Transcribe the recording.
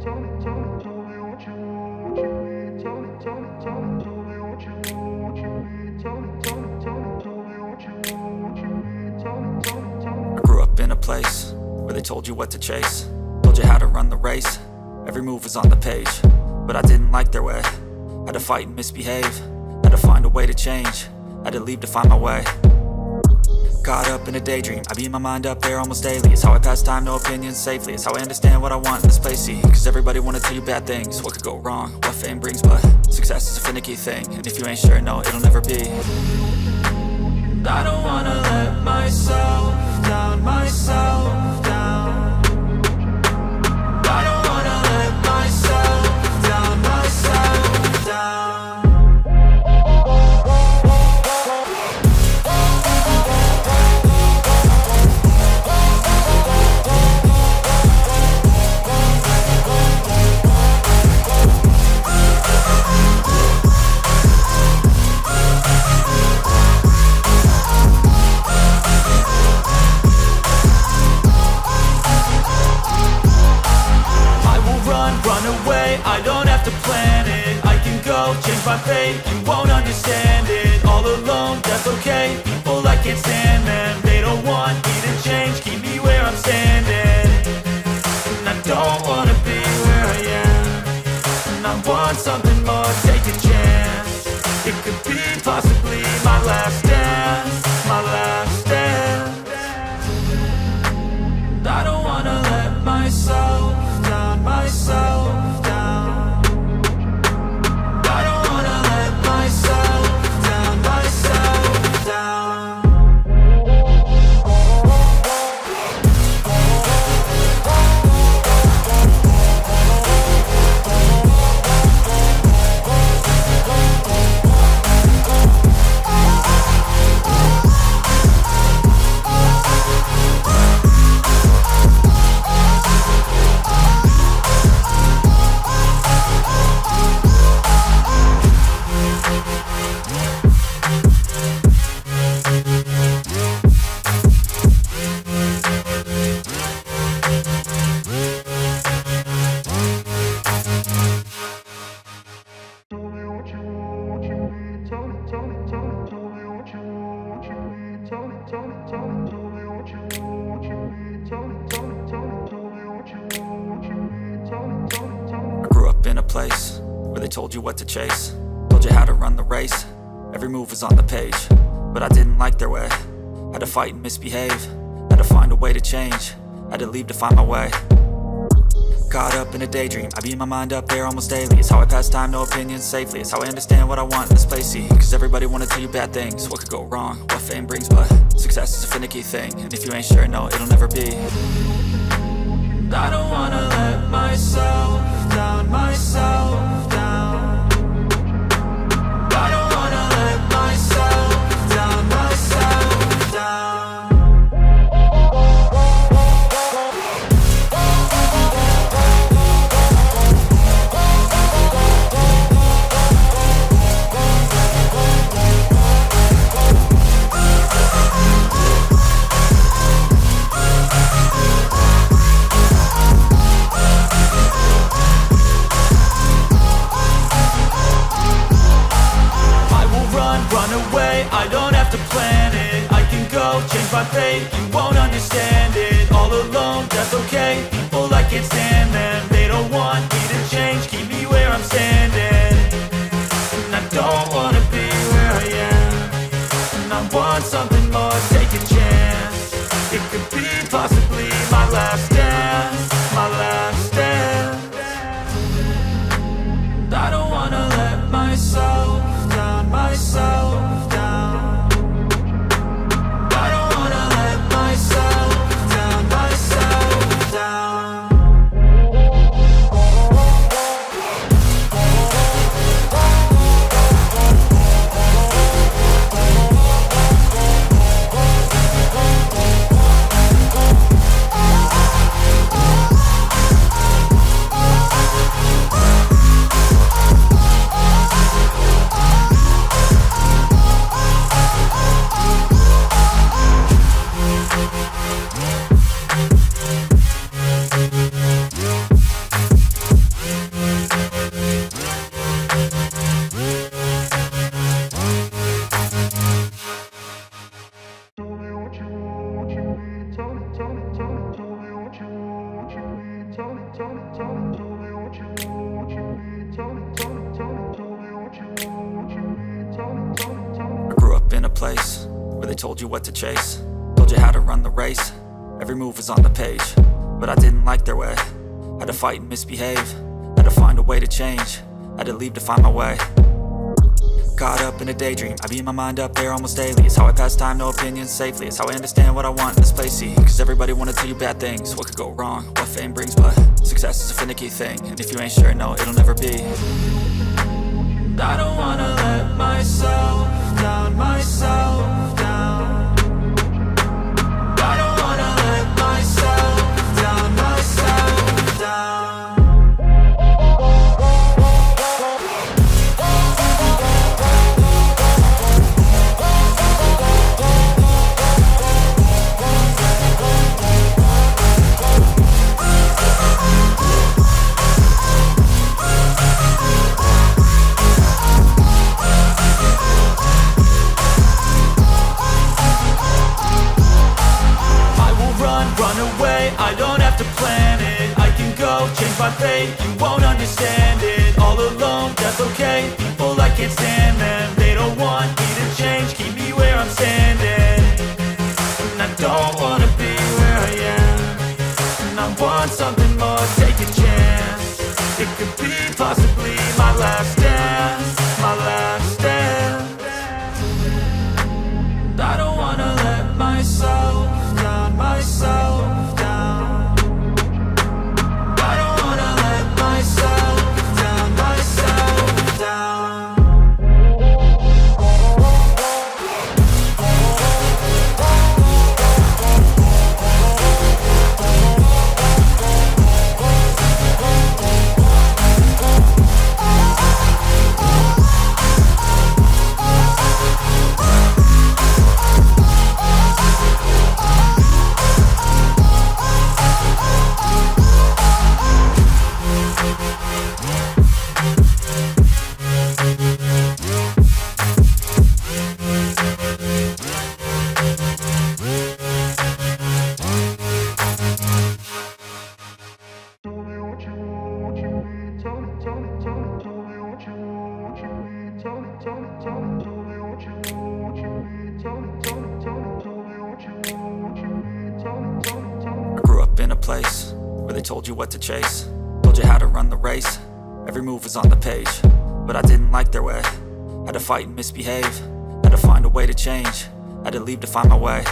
I grew up in a place where they told you what to chase, told you how to run the race. Every move was on the page, but I didn't like their way. Had to fight and misbehave, had to find a way to change, had to leave to find my way. Caught up in a daydream, I beat my mind up there almost daily. It's how I pass time, no opinions safely. It's how I understand what I want in this place, see. Cause everybody wanna tell you bad things, what could go wrong, what fame brings. But success is a finicky thing, and if you ain't sure, no, it'll never be. I don't wanna let myself down, myself down. I don't wanna let myself down, myself down. I don't have to plan it, I can go change my fate. You won't understand it, all alone, that's okay. People I can't stand them, they don't want me to change. Keep me where I'm standing, and I don't wanna be where I am. And I want something more, take a chance. It could be possibly my last dance, my last dance. I don't wanna let myself down, myself. Place where they told you what to chase, told you how to run the race. Every move was on the page, but I didn't like their way. Had to fight and misbehave, had to find a way to change, had to leave to find my way. Caught up in a daydream, I beat my mind up there almost daily. It's how I pass time, no opinions safely. It's how I understand what I want in this place, see. Cause everybody wanna tell you bad things, what could go wrong, what fame brings. But success is a finicky thing, and if you ain't sure, no, it'll never be. I don't wanna let myself down, myself down. I don't wanna let myself down, myself down. I don't have to plan it, I can go change my fate. You won't understand it, all alone, that's okay. People I can't stand them, they don't want me to change. Keep me where I'm standing, and I don't wanna be where I am. And I want something more, take a chance. It could be possibly my last dance, my last dance. I don't wanna let myself down, myself. place where they told you what to chase, told you how to run the race. Every move was on the page, but I didn't like their way. Had to fight and misbehave, had to find a way to change, had to leave to find my way. Caught up in a daydream, I beat my mind up there almost daily. It's how I pass time, no opinions safely. It's how I understand what I want in this place, see. Cause everybody wanna tell you bad things, what could go wrong, what fame brings. But success is a finicky thing, and if you ain't sure, no, it'll never be. I don't wanna let myself down, myself down. I don't wanna let myself down, myself down. I don't have to plan it, I can go change my fate. You won't understand it, all alone, that's okay. People, I can't stand them, they don't want me to change. Keep me where I'm standing, and I don't wanna be where I am. And I want something more, take a chance. It could be possibly my last dance, my last dance. And I don't wanna let myself down, myself down. Place where they told you what to chase, told you how to run the race. Every move was on the page, but I didn't like their way. Had to fight and misbehave, had to find a way to change, had to leave to find my way.